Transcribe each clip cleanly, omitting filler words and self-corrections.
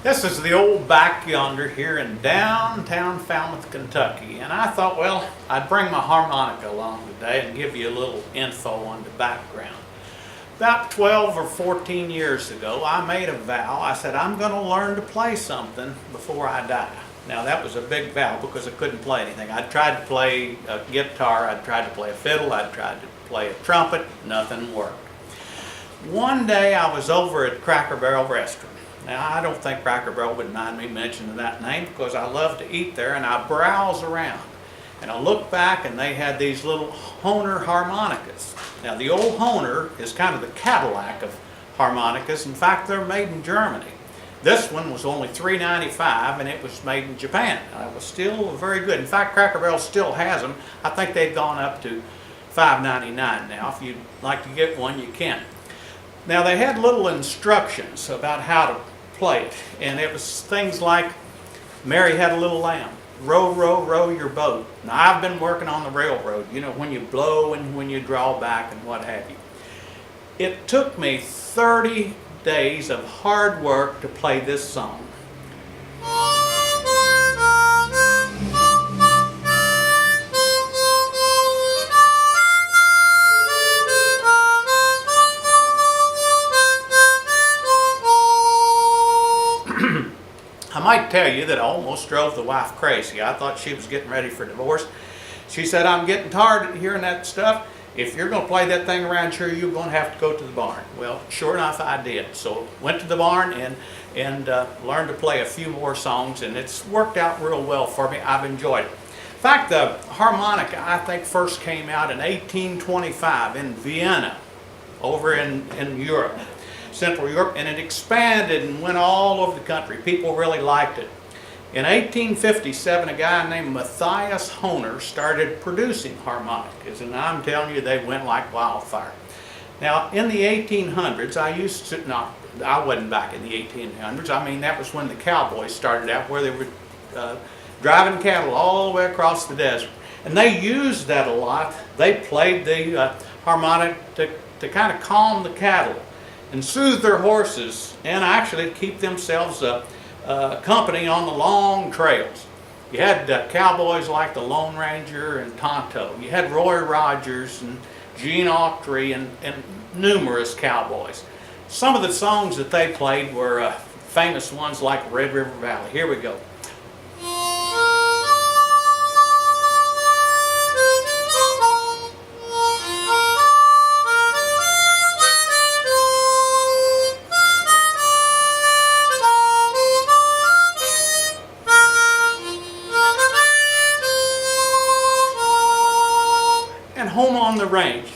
This is the old back yonder here in downtown Falmouth, Kentucky. And I thought, well, I'd bring my harmonica along today and give you a little info on the background. About 12 or 14 years ago, I made a vow. I said, I'm going to learn to play something before I die. Now, that was a big vow because I couldn't play anything. I tried to play a guitar, I tried to play a fiddle, I tried to play a trumpet, nothing worked. One day I was over at Cracker Barrel Restaurant. Now, I don't think Cracker Barrel would mind me mentioning that name because I love to eat there, and I browse around. And I look back and they had these little Hohner harmonicas. Now, the old Hohner is kind of the Cadillac of harmonicas. In fact, they're made in Germany. This one was only $3.95 and it was made in Japan. It was still very good. In fact, Cracker Barrel still has them. I think they've gone up to $5.99 now. If you'd like to get one, you can. Now, they had little instructions about how to play it, and it was things like, Mary had a little lamb, row, row, row your boat. Now, I've been working on the railroad, you know, when you blow and when you draw back and what have you. It took me 30 days of hard work to play this song. I might tell you that I almost drove the wife crazy. I thought she was getting ready for divorce. She said, I'm getting tired of hearing that stuff. If you're going to play that thing around here, you're going to have to go to the barn. Well, sure enough, I did. So went to the barn and learned to play a few more songs, and it's worked out real well for me. I've enjoyed it. In fact, the harmonica, I think, first came out in 1825 in Vienna, over in Europe. Central Europe, and it expanded and went all over the country. People really liked it. In 1857, a guy named Matthias Hohner started producing harmonicas, and I'm telling you, they went like wildfire. Now, in the 1800s, I wasn't back in the 1800s. I mean, that was when the cowboys started out, where they were driving cattle all the way across the desert. And they used that a lot. They played the harmonic to kind of calm the cattle and soothe their horses, and actually to keep themselves company on the long trails. You had cowboys like the Lone Ranger and Tonto. You had Roy Rogers and Gene Autry and numerous cowboys. Some of the songs that they played were famous ones like Red River Valley. Here we go. And Home on the Range.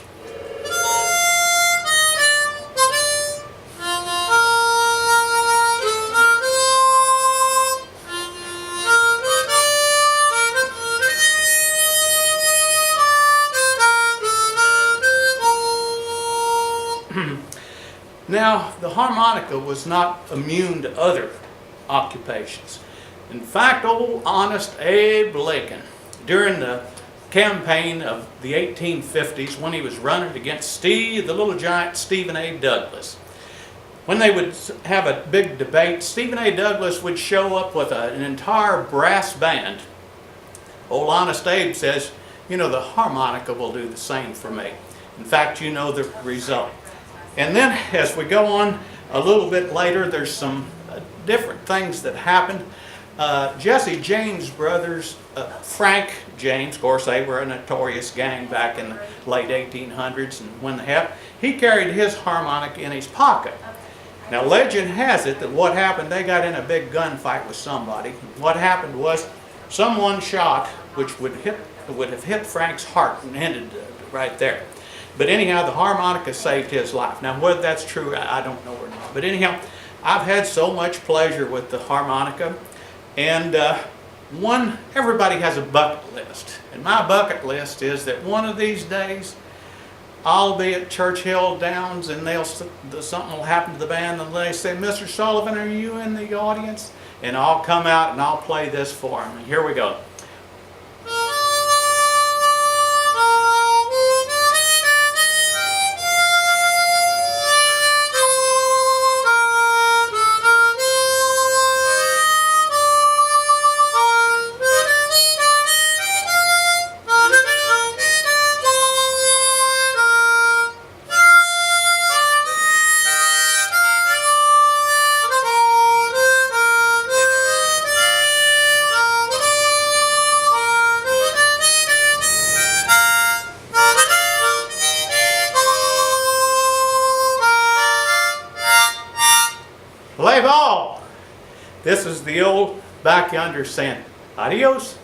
Now, the harmonica was not immune to other occupations. In fact, old honest Abe Lincoln, during the campaign of the 1850s, when he was running against the little giant Stephen A. Douglas. When they would have a big debate, Stephen A. Douglas would show up with an entire brass band. Old honest Abe says, you know, the harmonica will do the same for me. In fact, you know the result. And then as we go on a little bit later, there's some different things that happened. Jesse James' brothers, Frank James, of course they were a notorious gang back in the late 1800s, and when they had, he carried his harmonica in his pocket. Now, legend has it that what happened, they got in a big gunfight with somebody. What happened was someone shot, which would have hit Frank's heart and ended right there. But anyhow, the harmonica saved his life. Now, whether that's true, I don't know or not. But anyhow, I've had so much pleasure with the harmonica. And everybody has a bucket list. And my bucket list is that one of these days, I'll be at Churchill Downs and something will happen to the band and they say, Mr. Sullivan, are you in the audience? And I'll come out and I'll play this for them. And here we go. Play ball! This is the old back yonder saying, adios.